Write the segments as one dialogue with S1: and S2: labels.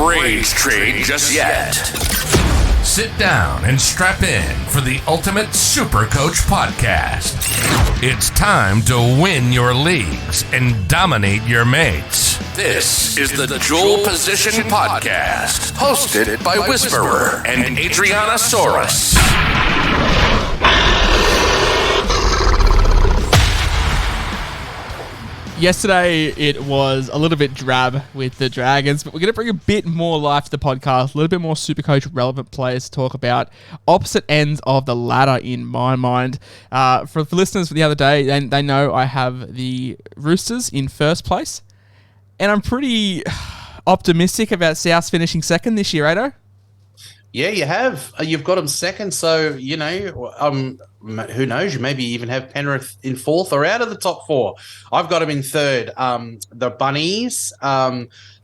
S1: rage trade just yet. Sit down and strap in for the ultimate Supercoach podcast. It's time to win your leagues and dominate your mates. This is the Dual Position Podcast, hosted by Whisperer and SCAdrianasaurus.
S2: Yesterday, it was a little bit drab with the Dragons, but we're going to bring a bit more life to the podcast, a little bit more Supercoach relevant players to talk about, opposite ends of the ladder in my mind. For listeners for the other day, they know I have the Roosters in first place, and I'm pretty optimistic about South finishing second this year, Ado.
S3: Yeah, you have. You've got them second, so, you know, who knows? You maybe even have Penrith in fourth or out of the top four. I've got them in third. The Bunnies.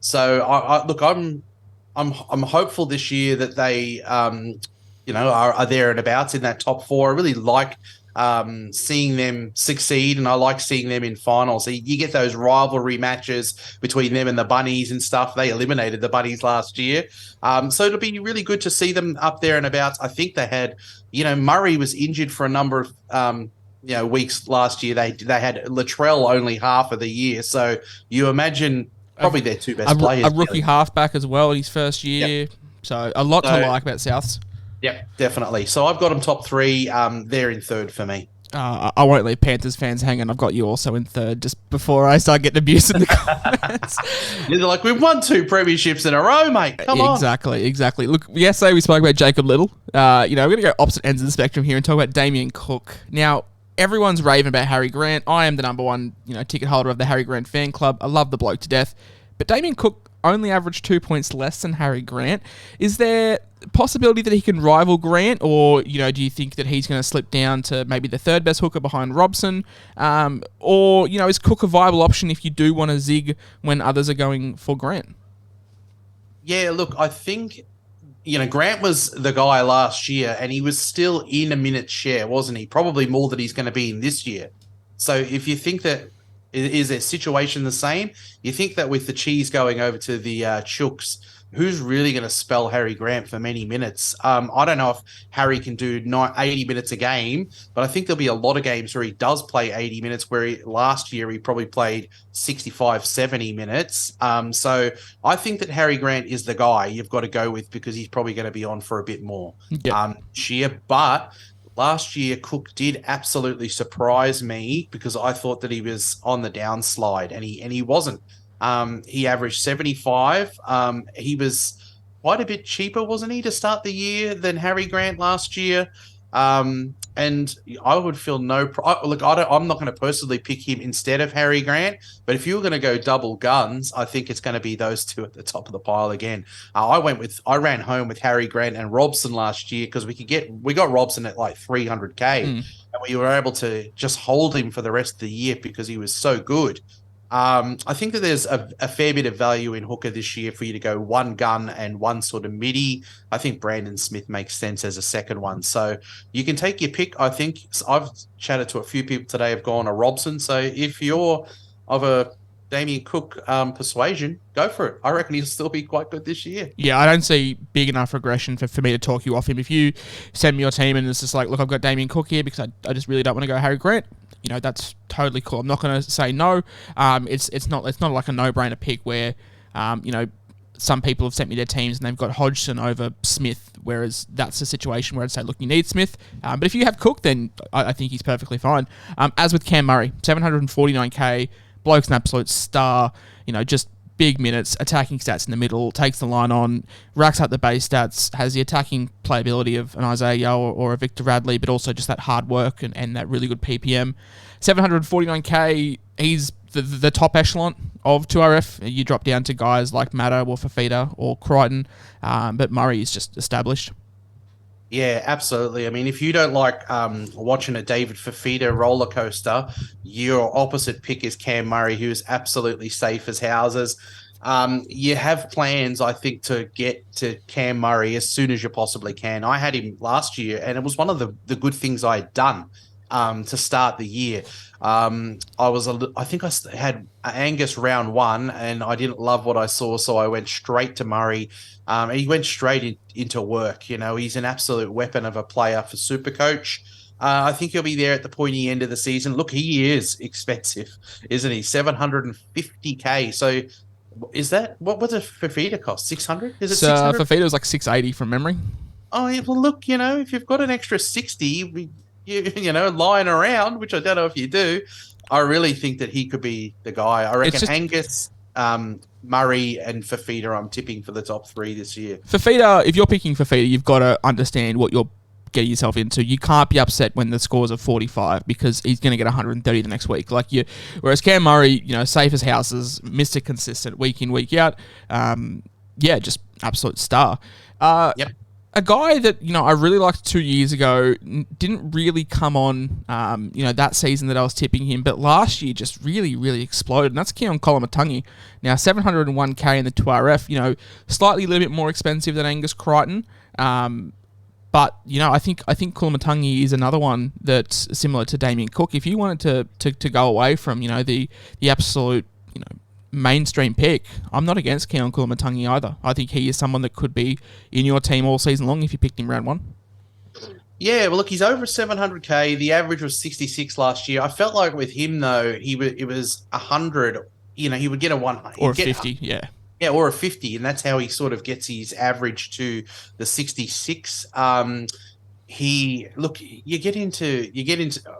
S3: So look, I'm hopeful this year that they, are there and abouts in that top four. I really like seeing them succeed, and I like seeing them in finals. So you get those rivalry matches between them and the Bunnies and stuff. They eliminated the Bunnies last year. So it'll be really good to see them up there and about. I think they had, Murray was injured for a number of weeks last year. They had Latrell only half of the year. So you imagine probably their two best players.
S2: A rookie halfback as well in his first year. Yep. So a lot to like about Souths.
S3: Yep, definitely. So I've got them top three. They're in third for me.
S2: I won't leave Panthers fans hanging. I've got you also in third just before I start getting abuse in the comments.
S3: They're like, we've won 2 premierships in a row, mate. Come on.
S2: Exactly. Look, yesterday we spoke about Jacob Little. We're going to go opposite ends of the spectrum here and talk about Damien Cook. Now, everyone's raving about Harry Grant. I am the number one, ticket holder of the Harry Grant fan club. I love the bloke to death. But Damien Cook only averaged 2 points less than Harry Grant. Is there a possibility that he can rival Grant, or do you think that he's going to slip down to maybe the third best hooker behind Robson? Or is Cook a viable option if you do want to zig when others are going for Grant?
S3: Yeah, look, I think Grant was the guy last year, and he was still in a minute share, wasn't he? Probably more than he's going to be in this year. So if you think that is their situation the same? You think that with the Cheese going over to the Chooks, who's really going to spell Harry Grant for many minutes? I don't know if Harry can do 80 minutes a game, but I think there'll be a lot of games where he does play 80 minutes, where last year he probably played 65, 70 minutes. So I think that Harry Grant is the guy you've got to go with, because he's probably going to be on for a bit more this year. But last year, Cook did absolutely surprise me, because I thought that he was on the downslide, and he wasn't. He averaged 75. He was quite a bit cheaper, wasn't he, to start the year than Harry Grant last year? And I would feel I'm not going to personally pick him instead of Harry Grant, but if you were going to go double guns, I think it's going to be those two at the top of the pile again. I ran home with Harry Grant and Robson last year, because we got Robson at like 300k, and we were able to just hold him for the rest of the year because he was so good. I think that there's a fair bit of value in hooker this year for you to go one gun and one sort of midi. I think Brandon Smith makes sense as a second one. So you can take your pick. I think I've chatted to a few people today have gone a Robson. So if you're of a Damien Cook persuasion, go for it. I reckon he'll still be quite good this year.
S2: Yeah, I don't see big enough regression for me to talk you off him. If you send me your team and it's just like, look, I've got Damien Cook here because I just really don't want to go Harry Grant, that's totally cool. I'm not going to say no. It's not like a no-brainer pick where, some people have sent me their teams and they've got Hodgson over Smith, whereas that's a situation where I'd say, look, you need Smith. But if you have Cook, then I think he's perfectly fine. As with Cam Murray, 749k, bloke's an absolute star, just big minutes, attacking stats in the middle, takes the line on, racks up the base stats, has the attacking playability of an Isaiah Yeo or a Victor Radley, but also just that hard work and that really good PPM. 749k, he's the top echelon of 2RF. You drop down to guys like Maddo or Fafita or Crichton, but Murray is just established.
S3: Yeah, absolutely. I mean, if you don't like watching a David Fafita roller coaster, your opposite pick is Cam Murray, who is absolutely safe as houses. You have plans, I think, to get to Cam Murray as soon as you possibly can. I had him last year, and it was one of the good things I had done. to start the year. I think I had Angus round 1, and I didn't love what I saw, so I went straight to Murray. And he went straight into work. He's an absolute weapon of a player for Supercoach. I think he'll be there at the pointy end of the season. Look, he is expensive, isn't he? 750K. So is that what does Fafita cost? 600? Is it 600?
S2: Fafita was like 680 from memory.
S3: Oh, yeah, well, look, if you've got an extra 60, lying around, which I don't know if you do, I really think that he could be the guy. I reckon Angus, Murray, and Fafita, I'm tipping for the top 3 this year.
S2: Fafita, if you're picking Fafita, you've got to understand what you're getting yourself into. You can't be upset when the scores are 45 because he's going to get 130 the next week. Whereas Cam Murray, safe as houses, Mr. Consistent, week in, week out. Just absolute star.
S3: Yep.
S2: A guy that, I really liked 2 years ago, didn't really come on, that season that I was tipping him, but last year just really, really exploded, and that's Keon Kolamatangi. Now, 701K in the 2RF, slightly a little bit more expensive than Angus Crichton, but, I think Kolamatangi is another one that's similar to Damien Cook. If you wanted to go away from, the absolute, mainstream pick, I'm not against Keon Kolamatangi either. I think he is someone that could be in your team all season long if you picked him round 1.
S3: Yeah, well, look, he's over 700K. The average was 66 last year. I felt like with him, though, it was 100. He would get a 100.
S2: Or a 50, yeah.
S3: Yeah, or a 50, and that's how he sort of gets his average to the 66.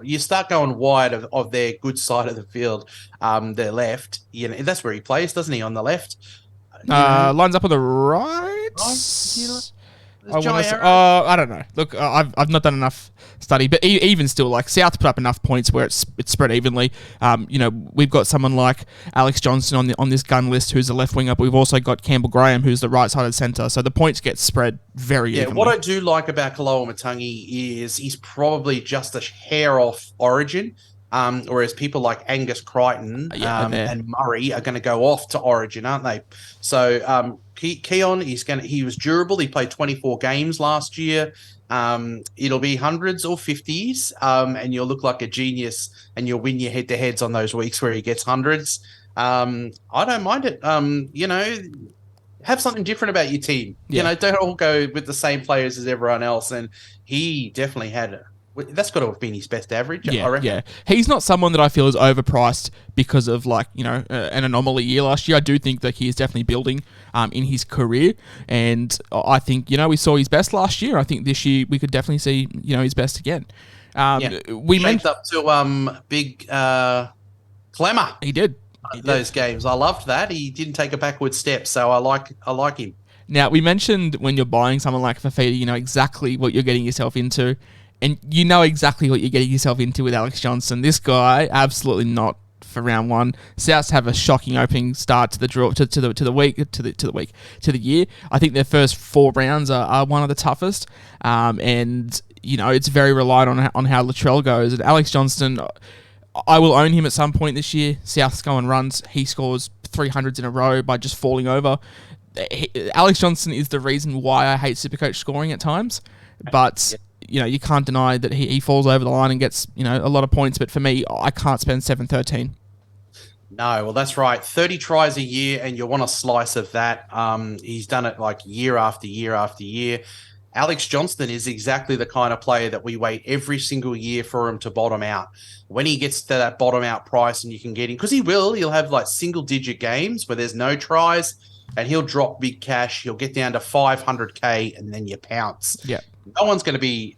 S3: You start going wide of their good side of the field, their left. That's where he plays, doesn't he? On the left,
S2: lines up on the right. I don't know. Look, I've not done enough study, but even still, South put up enough points where it's spread evenly. We've got someone like Alex Johnston on this gun list who's a left winger, but we've also got Campbell Graham who's the right-sided centre. So the points get spread very evenly.
S3: What I do like about Kolamatangi is he's probably just a hair off Origin. Whereas people like Angus Crichton and Murray are going to go off to Origin, aren't they? So Keon, he was durable. He played 24 games last year. It'll be hundreds or 50s, and you'll look like a genius, and you'll win your head-to-heads on those weeks where he gets hundreds. I don't mind it. Have something different about your team.
S2: Yeah.
S3: Don't all go with the same players as everyone else. And he definitely had that's got to have been his best average, I reckon.
S2: Yeah. He's not someone that I feel is overpriced because of an anomaly year last year. I do think that he is definitely building in his career, and I think we saw his best last year. I think this year we could definitely see his best again.
S3: We went up to big Clemmer.
S2: He did.
S3: Those games. I loved that. He didn't take a backward step, so I like him.
S2: Now, we mentioned when you're buying someone like Fafita, you know exactly what you're getting yourself into. And you know exactly what you're getting yourself into with Alex Johnston. This guy, absolutely not for round 1. Souths have a shocking opening start to the draw to the year. I think their first 4 rounds are one of the toughest, and it's very reliant on how Latrell goes. And Alex Johnston, I will own him at some point this year. Souths go and runs. He scores 300s in a row by just falling over. Alex Johnston is the reason why I hate Supercoach scoring at times, but. You can't deny that he falls over the line and gets, a lot of points. But for me, I can't spend 713.
S3: No, well, that's right. 30 tries a year, and you want a slice of that. He's done it year after year after year. Alex Johnston is exactly the kind of player that we wait every single year for him to bottom out. When he gets to that bottom out price and you can get him, because he'll have single digit games where there's no tries, and he'll drop big cash. He'll get down to 500K, and then you pounce.
S2: Yeah.
S3: No one's going to be,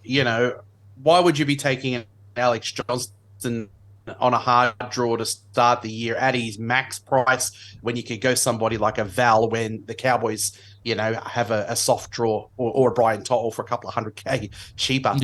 S3: why would you be taking an Alex Johnston on a hard draw to start the year at his max price when you could go somebody like a Val when the Cowboys, have a soft draw or a Brian Tottle for a couple of 100K cheaper,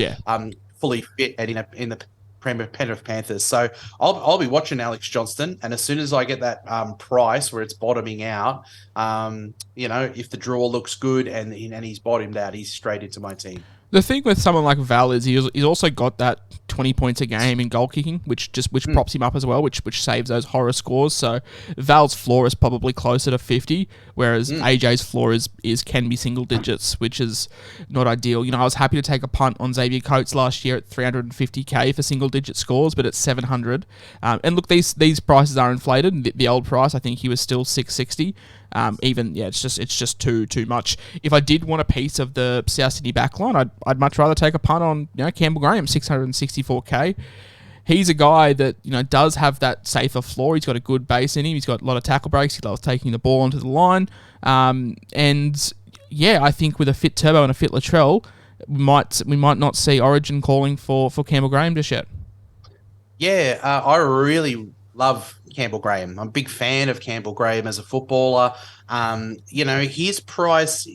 S3: fully fit and in the Penrith Panthers. So I'll be watching Alex Johnston, and as soon as I get that price where it's bottoming out, if the draw looks good and he's bottomed out, he's straight into my team.
S2: The thing with someone like Val is he's also got that 20 points a game in goal kicking, which props him up as well, which saves those horror scores. So Val's floor is probably closer to 50, whereas AJ's floor can be single digits, which is not ideal. I was happy to take a punt on Xavier Coates last year at 350k for single digit scores, but it's 700. And look, these prices are inflated. The old price, I think he was still 660. It's just too much. If I did want a piece of the South Sydney backline, I'd much rather take a punt on Campbell Graham, 664k. He's a guy that does have that safer floor. He's got a good base in him. He's got a lot of tackle breaks. He loves taking the ball onto the line. I think with a fit Turbo and a fit Latrell, we might not see Origin calling for Campbell Graham just yet.
S3: Yeah, I really love Campbell Graham. I'm a big fan of Campbell Graham as a footballer. His price,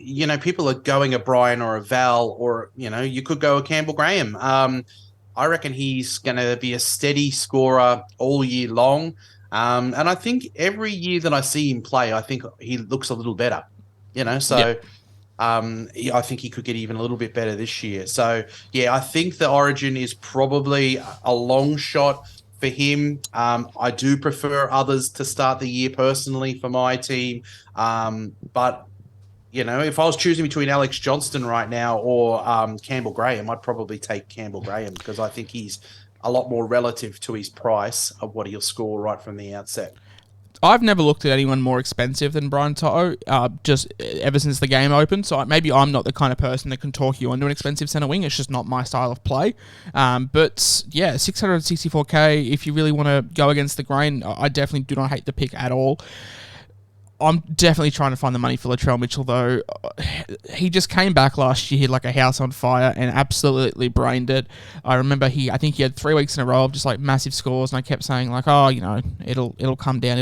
S3: people are going a Brian or a Val, or, you could go a Campbell Graham. I reckon he's going to be a steady scorer all year long. And I think every year that I see him play, I think he looks a little better, I think he could get even a little bit better this year. So, I think the Origin is probably a long shot for him. I do prefer others to start the year personally for my team. But, if I was choosing between Alex Johnston right now or Campbell Graham, I'd probably take Campbell Graham because I think he's a lot more relative to his price of what he'll score right from the outset.
S2: I've never looked at anyone more expensive than Brian Toto, just ever since the game opened. So maybe I'm not the kind of person that can talk you into an expensive centre wing. It's just not my style of play. But 664k, if you really want to go against the grain, I definitely do not hate the pick at all. I'm definitely trying to find the money for Latrell Mitchell, though. He just came back last year like a house on fire and absolutely brained it. I remember I think he had 3 weeks in a row of just like massive scores, and I kept saying like, it'll come down.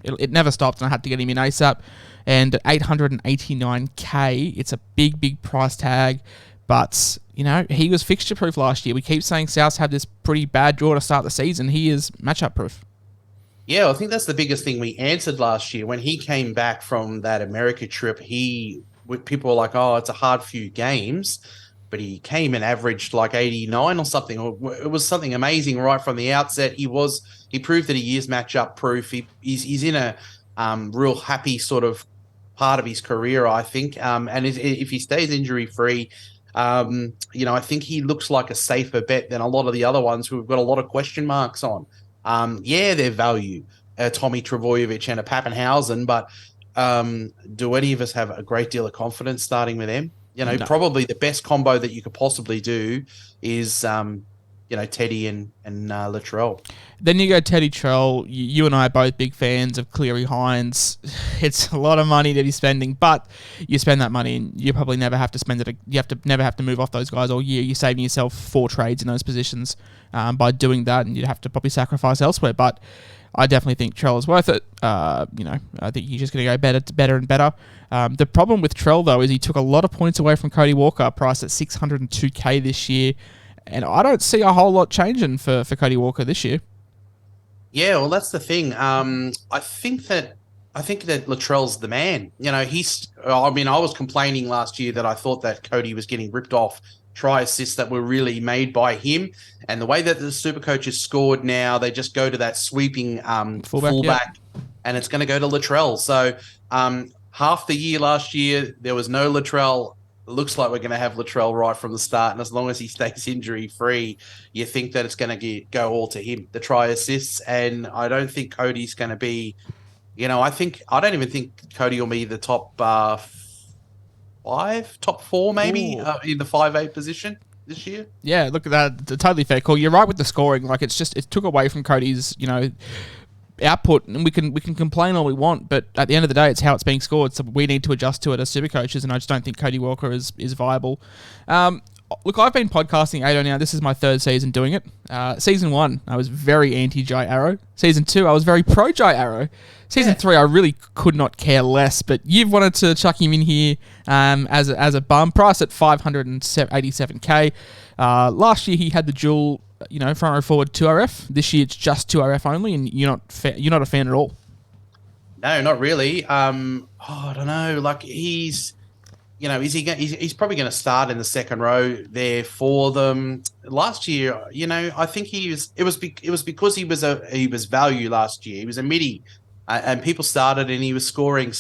S2: It never stopped, and I had to get him in ASAP. And at 889k, it's a big price tag. But, he was fixture proof last year. We keep saying Souths had this pretty bad draw to start the season. He is matchup proof.
S3: Yeah, I think that's the biggest thing we answered last year. When he came back from that America trip, people were like, it's a hard few games, but he came and averaged like 89 or something. It was something amazing right from the outset. He proved that he is matchup proof. He's in a real happy sort of part of his career, I think. And if he stays injury free, I think he looks like a safer bet than a lot of the other ones who have got a lot of question marks on. Their value, Tommy Travojevic and a Pappenhausen, but do any of us have a great deal of confidence starting with them? No. Probably the best combo that you could possibly do is, Teddy and Latrell.
S2: Then you go Teddy Trell. You and I are both big fans of Cleary Hines. It's a lot of money to be spending, but you spend that money and you probably never have to spend it. You never have to move off those guys all year. You're saving yourself 4 trades in those positions by doing that, and you'd have to probably sacrifice elsewhere. But I definitely think Trell is worth it. I think he's just going to go better and better. The problem with Trell, though, is he took a lot of points away from Cody Walker, priced at 602k this year. And I don't see a whole lot changing for Cody Walker this year.
S3: Yeah, well, that's the thing. I think that Latrell's the man. I was complaining last year that I thought that Cody was getting ripped off try assists that were really made by him. And the way that the Supercoach is scored now, they just go to that sweeping fullback and it's going to go to Latrell. So half the year last year, there was no Latrell. It looks like we're going to have Latrell right from the start, and as long as he stays injury-free, you think that it's going to go all to him, the try assists, and I don't think Cody's going to be, I don't even think Cody will be the top 5, top 4 maybe in the 5'8" position this year. Yeah,
S2: look at that. It's a totally fair call. You're right with the scoring. Like, it took away from Cody's, output, and we can complain all we want, but at the end of the day, it's how it's being scored, so we need to adjust to it as super coaches, and I just don't think Cody Walker is viable. Look, I've been podcasting ADO now. This is my 3rd season doing it. Season 1, I was very anti-Jai Arrow. Season 2, I was very pro-Jai Arrow. Season 3, I really could not care less, but you've wanted to chuck him in here as a bum. Price at 587k. Last year, he had the dual front row forward 2RF. This year it's just 2RF only, and you're not a fan at all.
S3: No, not really. I don't know. Like, he's he's probably going to start in the second row there for them. Last year, I think it was because he was value last year. He was a midi, and people started and he was scoring,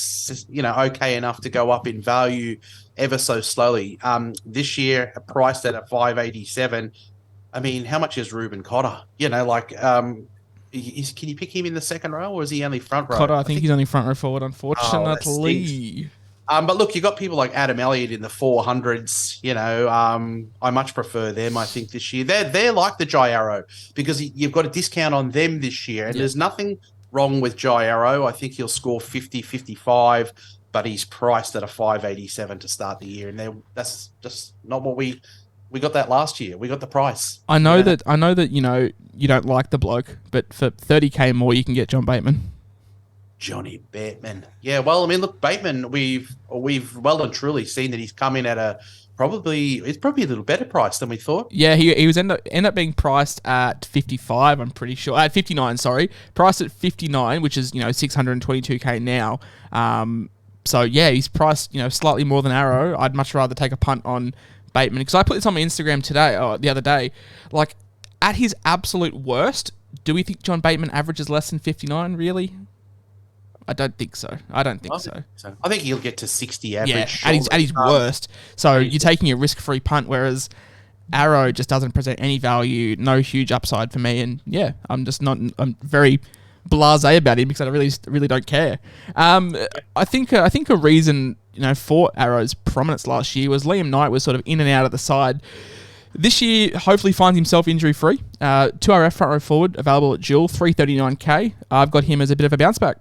S3: okay enough to go up in value ever so slowly. This year, priced at a 587. I mean, how much is Ruben Cotter? Can you pick him in the second row, or is he only front row?
S2: Cotter, I think he's only front row forward, unfortunately.
S3: But look, you got people like Adam Elliott in the 400s. I much prefer them. I think this year they're like the Jai Arrow because you've got a discount on them this year, and there's nothing wrong with Jai Arrow. I think he'll score 50, 55, but he's priced at a 587 to start the year, and that's just not what we got that last year. We got the price.
S2: I know that you don't like the bloke, but for 30k more, you can get John Bateman.
S3: Johnny Bateman. Yeah, well, I mean, look, Bateman, we've well and truly seen that he's come in at it's probably a little better price than we thought.
S2: Yeah, he was end up being priced at 55, I'm pretty sure. At 59, sorry. Priced at 59, which is, 622k now. So yeah, he's priced, slightly more than Arrow. I'd much rather take a punt on Bateman, because I put this on my Instagram the other day. Like, at his absolute worst, do we think John Bateman averages less than 59, really? I don't think so. I think
S3: he'll get to 60 average.
S2: Yeah, at his worst. So you're taking a risk-free punt, whereas Arrow just doesn't present any value, no huge upside for me. And yeah, I'm very blasé about him because I really don't care. I think a reason for Arrow's prominence last year was Liam Knight was sort of in and out of the side. This year, hopefully finds himself injury-free. 2RF front row forward, available at Dual, 339k. I've got him as a bit of a bounce back.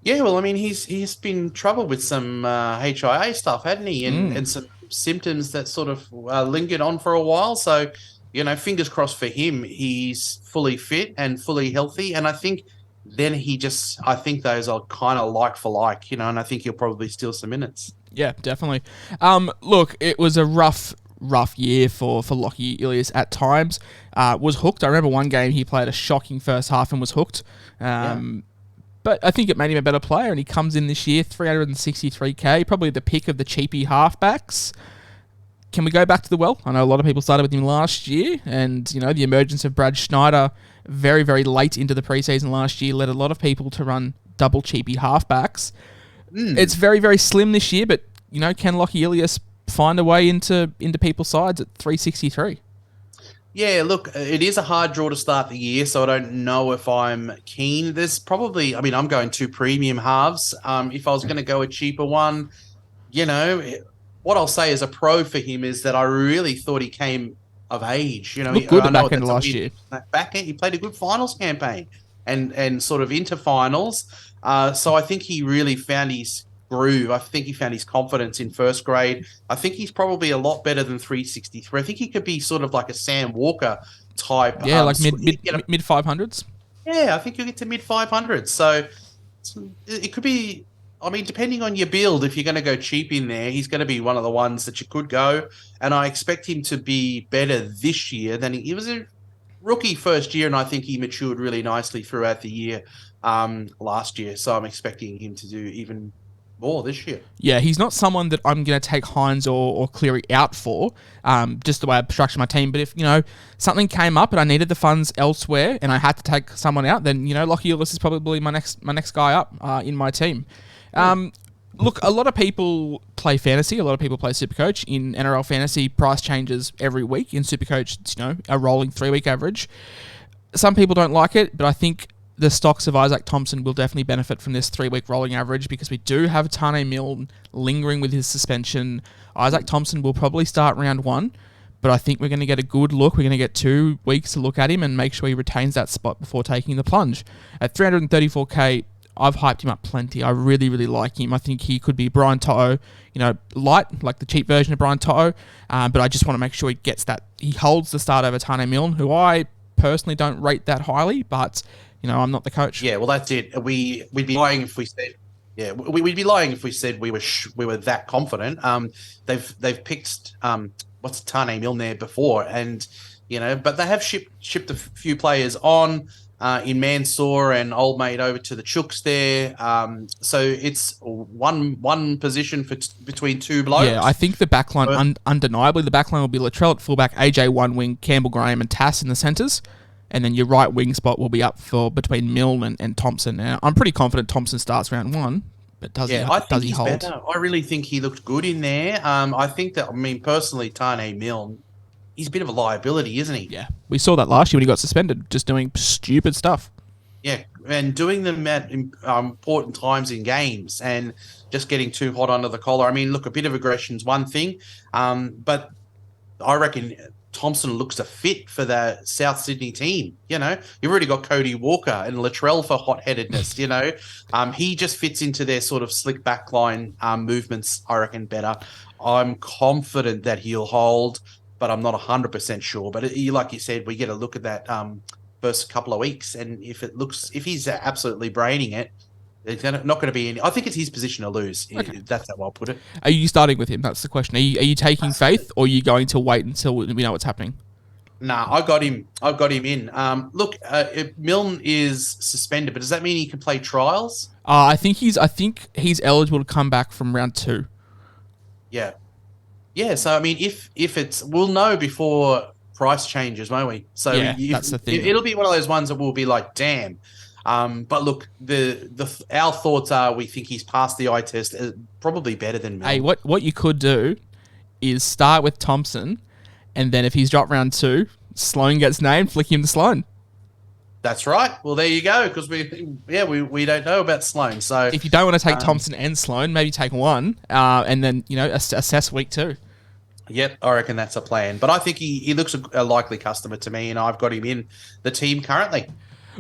S3: Yeah, well, I mean, he's been troubled with some HIA stuff, hadn't he? And some symptoms that sort of lingered on for a while. So, fingers crossed for him. He's fully fit and fully healthy. And I think then I think those are kind of like for like, and I think he'll probably steal some minutes.
S2: Yeah, definitely. Look, it was a rough year for Lockie Ilias at times. Was hooked. I remember one game he played a shocking first half and was hooked. But I think it made him a better player, and he comes in this year, 363k, probably the pick of the cheapy halfbacks. Can we go back to the well? I know a lot of people started with him last year, and the emergence of Brad Schneider very, very late into the preseason last year led a lot of people to run double cheapy halfbacks. It's very, very slim this year, but can Lockie Ilias find a way into people's sides at 363?
S3: Yeah, look, it is a hard draw to start the year, so I don't know if I'm keen. There's probably, I'm going 2 premium halves. If I was going to go a cheaper one, what I'll say as a pro for him is that I really thought he came of age.
S2: Looked good at back end last year.
S3: Back end, he played a good finals campaign and sort of into finals. So I think he really found his groove. I think he found his confidence in first grade. I think he's probably a lot better than 363. I think he could be sort of like a Sam Walker type.
S2: Yeah, like mid 500s.
S3: Yeah, I think you'll get to mid 500s. So it could be, depending on your build, if you're going to go cheap in there, he's going to be one of the ones that you could go. And I expect him to be better this year than he was a rookie first year, and I think he matured really nicely throughout the year last year. So I'm expecting him to do even more this year.
S2: Yeah, he's not someone that I'm going to take Hines or Cleary out for, just the way I structure my team. But if, something came up and I needed the funds elsewhere and I had to take someone out, then, Lockie Ilias is probably my next guy up in my team. Look, a lot of people play fantasy. A lot of people play Supercoach. In NRL fantasy, price changes every week. In Supercoach, it's, a rolling 3-week average. Some people don't like it, but I think the stocks of Isaac Thompson will definitely benefit from this 3-week rolling average because we do have Tane Milne lingering with his suspension. Isaac Thompson will probably start round 1, but I think we're going to get a good look. We're going to get 2 weeks to look at him and make sure he retains that spot before taking the plunge. At 334k, I've hyped him up plenty. I really, really like him. I think he could be Brian To'o, light, like the cheap version of Brian To'o, but I just want to make sure he gets that. He holds the start over Tane Milne, who I personally don't rate that highly, but I'm not the coach.
S3: Yeah, well, that's it. We'd be lying if we said. Yeah, we'd be lying if we said we were that confident. They've picked what's Tane Milne there before, and but they have shipped a few players on. in Mansour and old mate over to the Chooks there. So it's one position between two blokes.
S2: Yeah, I think the backline, undeniably, the backline will be Latrell at fullback, AJ one wing, Campbell Graham and Tass in the centres. And then your right wing spot will be up for between Milne and Thompson. Now, I'm pretty confident Thompson starts round one, but does he hold?
S3: Better. I really think he looked good in there. I think that, personally, Tane Milne, he's a bit of a liability, isn't he?
S2: Yeah. We saw that last year when he got suspended, just doing stupid stuff.
S3: Yeah, and doing them at important times in games and just getting too hot under the collar. Look, a bit of aggression's one thing, but I reckon Thompson looks a fit for the South Sydney team. You've already got Cody Walker and Latrell for hot-headedness. He just fits into their sort of slick backline movements, I reckon, better. I'm confident that he'll hold, but I'm not 100% sure. But like you said, we get a look at that first couple of weeks, and if he's absolutely braining it, there's not going to be any. I think it's his position to lose. Okay. That's how I'll put it.
S2: Are you starting with him? That's the question. Are you taking Faith, or are you going to wait until we know what's happening?
S3: Nah, I got him. I've got him in. Look, Milne is suspended, but does that mean he can play trials?
S2: I think he's eligible to come back from round 2.
S3: Yeah. So if it's, we'll know before price changes, won't we? So
S2: yeah, that's the thing.
S3: It'll be one of those ones that will be like, damn. But look, our thoughts are we think he's passed the eye test, probably better than Milne.
S2: Hey, what you could do is start with Thompson, and then if he's dropped round 2, Sloan gets named, flick him to Sloan.
S3: That's right. Well, there you go, because we don't know about Sloan. So
S2: if you don't want to take Thompson and Sloan, maybe take one, and then assess week 2.
S3: Yep, I reckon that's a plan. But I think he looks a likely customer to me, and I've got him in the team currently.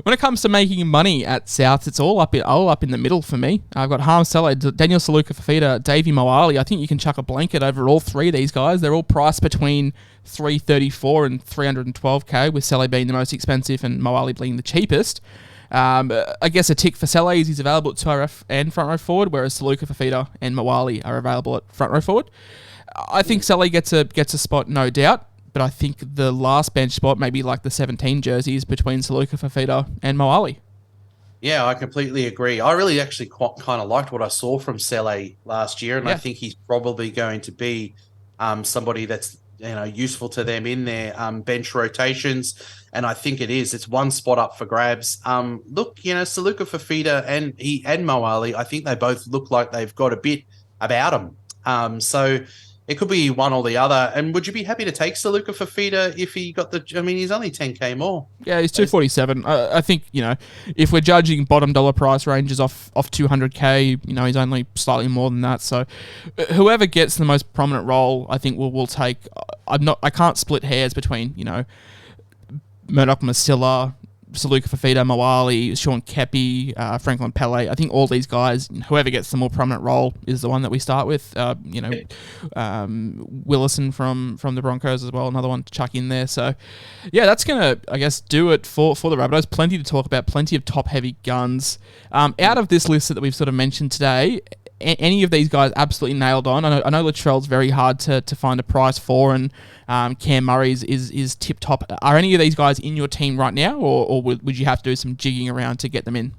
S2: When it comes to making money at South, it's all up in the middle for me. I've got Harm Sele, Daniel Saluka Fafita, Davey Moali. I think you can chuck a blanket over all 3 of these guys. They're all priced between $334 and $312K, with Sele being the most expensive and Moali being the cheapest. I guess a tick for Sele is he's available at 2RF and front row forward, whereas Saluka Fafita and Moali are available at front row forward. I think Sele gets a spot, no doubt. But I think the last bench spot, maybe like the 17 jerseys between Saluka Fafita and Moali.
S3: Yeah, I completely agree. I really actually kind of liked what I saw from Sele last year, and I think he's probably going to be somebody that's useful to them in their bench rotations, and I think it is. It's one spot up for grabs. Look, Saluka Fafita and Moali, I think they both look like they've got a bit about them. So it could be one or the other. And would you be happy to take Saluka Fafita if he got he's only 10K more.
S2: Yeah, he's 247. I think, if we're judging bottom dollar price ranges off 200K, he's only slightly more than that. So whoever gets the most prominent role, I think we'll take. I can't split hairs between, Murdoch Masilla, Saluka Fafita, Moali, Sean Kepi, Franklin Pele. I think all these guys, whoever gets the more prominent role is the one that we start with. Willison from the Broncos as well, another one to chuck in there. So, yeah, that's going to, I guess, do it for the Rabbitohs. Plenty to talk about, plenty of top-heavy guns. Out of this list that we've sort of mentioned today, any of these guys absolutely nailed on. I know Latrell's very hard to find a price for, and Cam Murray's is tip-top. Are any of these guys in your team right now, or would you have to do some jigging around to get them in?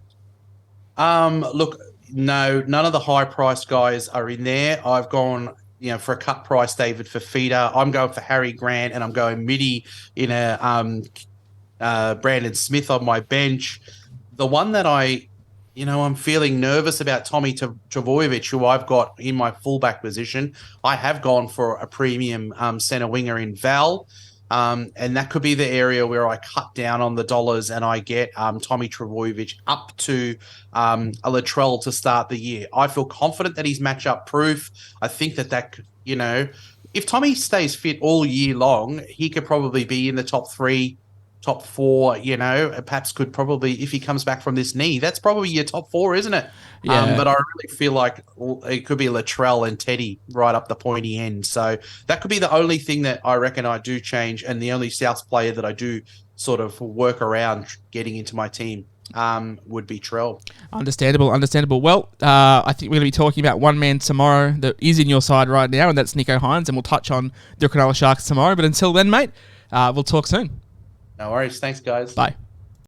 S3: Look, no, none of the high-priced guys are in there. I've gone, for a cut price, David Fafita. I'm going for Harry Grant, and I'm going midi in a Brandon Smith on my bench. The one that I'm feeling nervous about, Tommy Trbojevic, who I've got in my fullback position. I have gone for a premium centre winger in Val, and that could be the area where I cut down on the dollars and I get Tommy Trbojevic up to a Latrell to start the year. I feel confident that he's matchup proof. I think that if Tommy stays fit all year long, he could probably be in the top 3, top 4, perhaps could probably, if he comes back from this knee, that's probably your top 4, isn't it?
S2: Yeah.
S3: But I really feel like it could be Latrell and Teddy right up the pointy end. So that could be the only thing that I reckon I do change, and the only South player that I do sort of work around getting into my team would be Trell. Understandable. Well, I think we're going to be talking about one man tomorrow that is in your side right now, and that's Nicho Hynes, and we'll touch on the Cronulla Sharks tomorrow. But until then, mate, we'll talk soon. No worries. Thanks, guys.
S2: Bye.